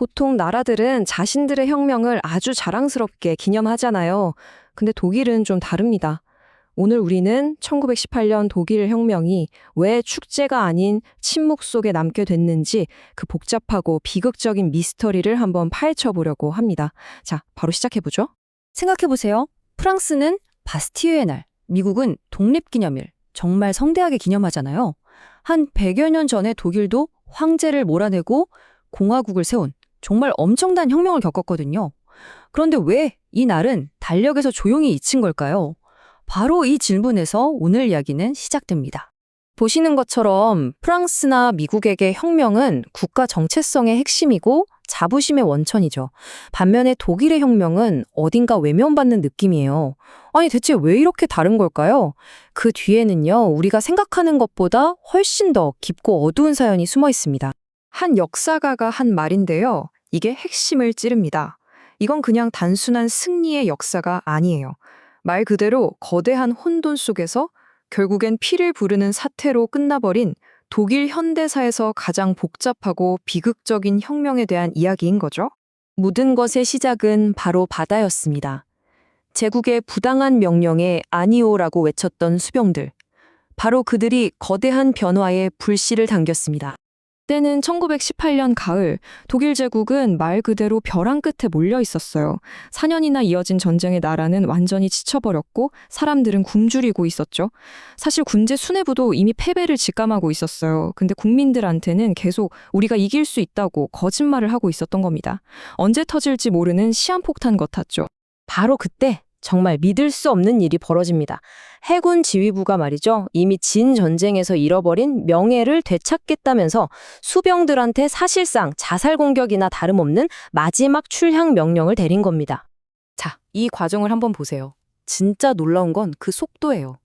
보통 나라들은 자신들의 혁명을 아주 자랑스럽게 기념하잖아요. 근데 독일은 좀 다릅니다. 오늘 우리는 1918년 독일 혁명이 왜 축제가 아닌 침묵 속에 남게 됐는지 그 복잡하고 비극적인 미스터리를 한번 파헤쳐 보려고 합니다. 자, 바로 시작해보죠. 생각해보세요. 프랑스는 바스티유의 날, 미국은 독립기념일, 정말 성대하게 기념하잖아요. 한 100여 년 전에 독일도 황제를 몰아내고 공화국을 세운 정말 엄청난 혁명을 겪었거든요. 그런데 왜 이 날은 달력에서 조용히 잊힌 걸까요? 바로 이 질문에서 오늘 이야기는 시작됩니다. 보시는 것처럼 프랑스나 미국에게 혁명은 국가 정체성의 핵심이고 자부심의 원천이죠. 반면에 독일의 혁명은 어딘가 외면받는 느낌이에요. 아니 대체 왜 이렇게 다른 걸까요? 그 뒤에는요, 우리가 생각하는 것보다 훨씬 더 깊고 어두운 사연이 숨어 있습니다. 한 역사가가 한 말인데요. 이게 핵심을 찌릅니다. 이건 그냥 단순한 승리의 역사가 아니에요. 말 그대로 거대한 혼돈 속에서 결국엔 피를 부르는 사태로 끝나버린 독일 현대사에서 가장 복잡하고 비극적인 혁명에 대한 이야기인 거죠. 모든 것의 시작은 바로 바다였습니다. 제국의 부당한 명령에 아니오라고 외쳤던 수병들. 바로 그들이 거대한 변화에 불씨를 당겼습니다. 때는 1918년 가을, 독일 제국은 말 그대로 벼랑 끝에 몰려 있었어요. 4년이나 이어진 전쟁의 나라는 완전히 지쳐버렸고 사람들은 굶주리고 있었죠. 사실 군제 수뇌부도 이미 패배를 직감하고 있었어요. 근데 국민들한테는 계속 우리가 이길 수 있다고 거짓말을 하고 있었던 겁니다. 언제 터질지 모르는 시한폭탄 같았죠. 바로 그때 정말 믿을 수 없는 일이 벌어집니다. 해군 지휘부가 말이죠. 이미 진 전쟁에서 잃어버린 명예를 되찾겠다면서 수병들한테 사실상 자살 공격이나 다름없는 마지막 출향 명령을 내린 겁니다. 자, 이 과정을 한번 보세요. 진짜 놀라운 건 그 속도예요.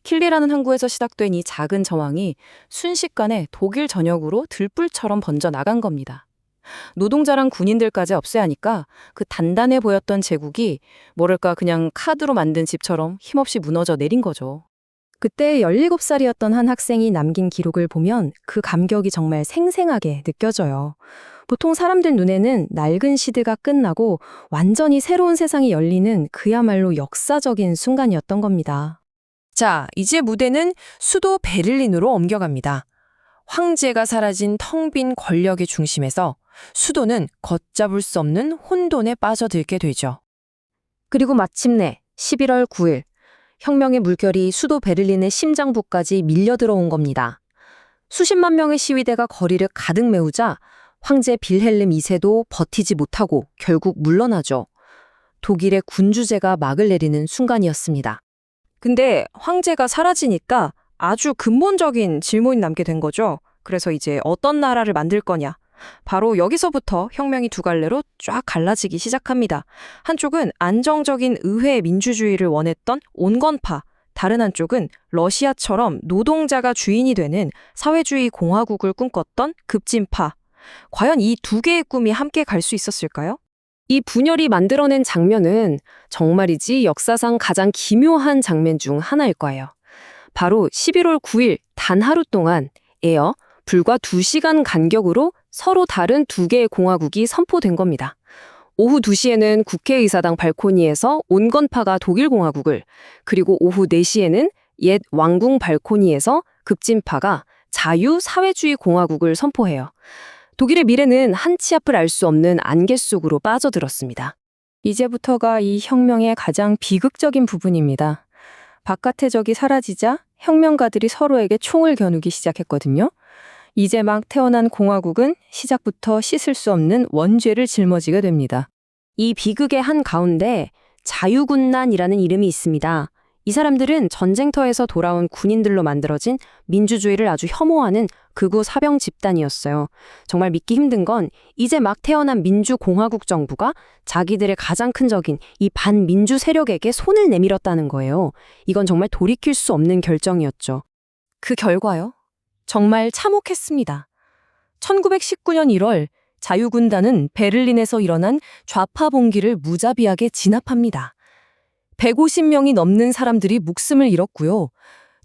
킬리라는 항구에서 시작된 이 작은 저항이 순식간에 독일 전역으로 들불처럼 번져 나간 겁니다. 노동자랑 군인들까지 없애야 하니까 그 단단해 보였던 제국이 뭐랄까 그냥 카드로 만든 집처럼 힘없이 무너져 내린 거죠. 그때 17살이었던 한 학생이 남긴 기록을 보면 그 감격이 정말 생생하게 느껴져요. 보통 사람들 눈에는 낡은 시대가 끝나고 완전히 새로운 세상이 열리는 그야말로 역사적인 순간이었던 겁니다. 자, 이제 무대는 수도 베를린으로 옮겨갑니다. 황제가 사라진 텅 빈 권력의 중심에서 수도는 걷잡을 수 없는 혼돈에 빠져들게 되죠. 그리고 마침내 11월 9일, 혁명의 물결이 수도 베를린의 심장부까지 밀려들어온 겁니다. 수십만 명의 시위대가 거리를 가득 메우자 황제 빌헬름 2세도 버티지 못하고 결국 물러나죠. 독일의 군주제가 막을 내리는 순간이었습니다. 근데 황제가 사라지니까 아주 근본적인 질문이 남게 된 거죠. 그래서 이제 어떤 나라를 만들 거냐. 바로 여기서부터 혁명이 두 갈래로 쫙 갈라지기 시작합니다. 한쪽은 안정적인 의회 민주주의를 원했던 온건파, 다른 한쪽은 러시아처럼 노동자가 주인이 되는 사회주의 공화국을 꿈꿨던 급진파. 과연 이 두 개의 꿈이 함께 갈 수 있었을까요? 이 분열이 만들어낸 장면은 정말이지 역사상 가장 기묘한 장면 중 하나일 거예요. 바로 11월 9일 단 하루 동안 불과 2시간 간격으로 서로 다른 두 개의 공화국이 선포된 겁니다. 오후 2시에는 국회의사당 발코니에서 온건파가 독일공화국을, 그리고 오후 4시에는 옛 왕궁 발코니에서 급진파가 자유사회주의 공화국을 선포해요. 독일의 미래는 한 치 앞을 알 수 없는 안개 속으로 빠져들었습니다. 이제부터가 이 혁명의 가장 비극적인 부분입니다. 바깥의 적이 사라지자 혁명가들이 서로에게 총을 겨누기 시작했거든요. 이제 막 태어난 공화국은 시작부터 씻을 수 없는 원죄를 짊어지게 됩니다. 이 비극의 한가운데 자유군난이라는 이름이 있습니다. 이 사람들은 전쟁터에서 돌아온 군인들로 만들어진 민주주의를 아주 혐오하는 극우 사병 집단이었어요. 정말 믿기 힘든 건 이제 막 태어난 민주공화국 정부가 자기들의 가장 큰 적인 이 반민주 세력에게 손을 내밀었다는 거예요. 이건 정말 돌이킬 수 없는 결정이었죠. 그 결과요? 정말 참혹했습니다. 1919년 1월 자유군단은 베를린에서 일어난 좌파 봉기를 무자비하게 진압합니다. 150명이 넘는 사람들이 목숨을 잃었고요.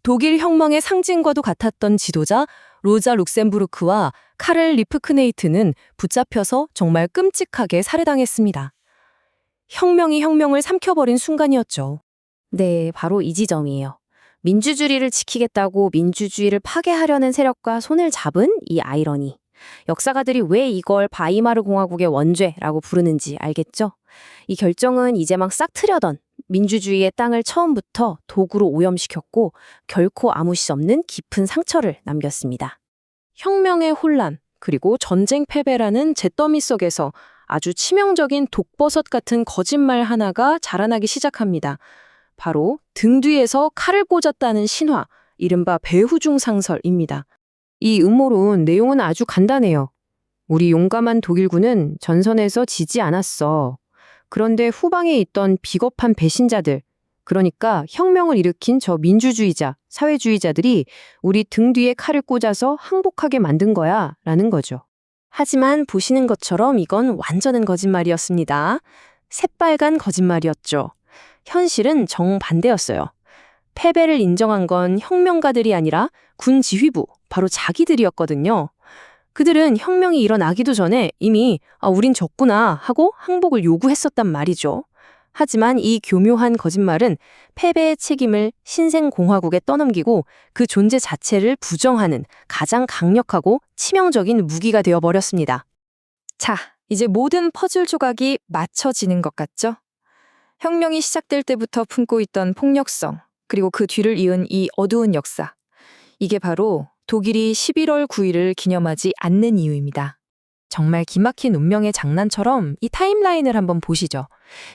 독일 혁명의 상징과도 같았던 지도자 로자 룩셈부르크와 카렐 리프크네이트는 붙잡혀서 정말 끔찍하게 살해당했습니다. 혁명이 혁명을 삼켜버린 순간이었죠. 네, 바로 이 지점이에요. 민주주의를 지키겠다고 민주주의를 파괴하려는 세력과 손을 잡은 이 아이러니. 역사가들이 왜 이걸 바이마르 공화국의 원죄라고 부르는지 알겠죠? 이 결정은 이제 막 싹 트려던 민주주의의 땅을 처음부터 도구로 오염시켰고 결코 아무 시 없는 깊은 상처를 남겼습니다. 혁명의 혼란, 그리고 전쟁 패배라는 잿더미 속에서 아주 치명적인 독버섯 같은 거짓말 하나가 자라나기 시작합니다. 바로 등 뒤에서 칼을 꽂았다는 신화, 이른바 배후중 상설입니다. 이 음모론 내용은 아주 간단해요. 우리 용감한 독일군은 전선에서 지지 않았어. 그런데 후방에 있던 비겁한 배신자들, 그러니까 혁명을 일으킨 저 민주주의자, 사회주의자들이 우리 등 뒤에 칼을 꽂아서 항복하게 만든 거야, 라는 거죠. 하지만 보시는 것처럼 이건 완전한 거짓말이었습니다. 새빨간 거짓말이었죠. 현실은 정반대였어요. 패배를 인정한 건 혁명가들이 아니라 군 지휘부, 바로 자기들이었거든요. 그들은 혁명이 일어나기도 전에 이미 우린 졌구나 하고 항복을 요구했었단 말이죠. 하지만 이 교묘한 거짓말은 패배의 책임을 신생공화국에 떠넘기고 그 존재 자체를 부정하는 가장 강력하고 치명적인 무기가 되어버렸습니다. 자, 이제 모든 퍼즐 조각이 맞춰지는 것 같죠? 혁명이 시작될 때부터 품고 있던 폭력성, 그리고 그 뒤를 이은 이 어두운 역사. 이게 바로 독일이 11월 9일을 기념하지 않는 이유입니다. 정말 기막힌 운명의 장난처럼 이 타임라인을 한번 보시죠.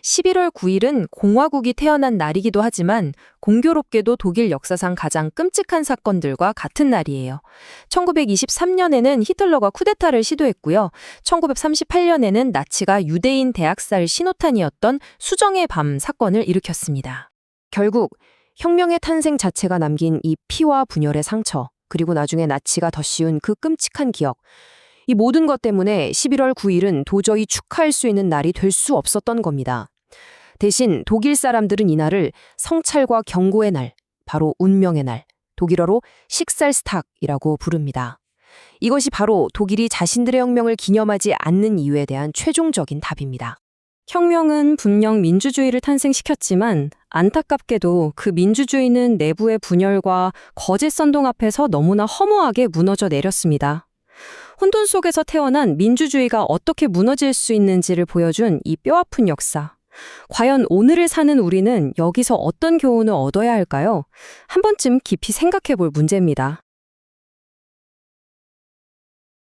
11월 9일은 공화국이 태어난 날이기도 하지만 공교롭게도 독일 역사상 가장 끔찍한 사건들과 같은 날이에요. 1923년에는 히틀러가 쿠데타를 시도했고요. 1938년에는 나치가 유대인 대학살 신호탄이었던 수정의 밤 사건을 일으켰습니다. 결국 혁명의 탄생 자체가 남긴 이 피와 분열의 상처, 그리고 나중에 나치가 더 씌운 그 끔찍한 기억, 이 모든 것 때문에 11월 9일은 도저히 축하할 수 있는 날이 될 수 없었던 겁니다. 대신 독일 사람들은 이날을 성찰과 경고의 날, 바로 운명의 날, 독일어로 식살스탁이라고 부릅니다. 이것이 바로 독일이 자신들의 혁명을 기념하지 않는 이유에 대한 최종적인 답입니다. 혁명은 분명 민주주의를 탄생시켰지만 안타깝게도 그 민주주의는 내부의 분열과 거짓 선동 앞에서 너무나 허무하게 무너져 내렸습니다. 혼돈 속에서 태어난 민주주의가 어떻게 무너질 수 있는지를 보여준 이 뼈아픈 역사. 과연 오늘을 사는 우리는 여기서 어떤 교훈을 얻어야 할까요? 한 번쯤 깊이 생각해 볼 문제입니다.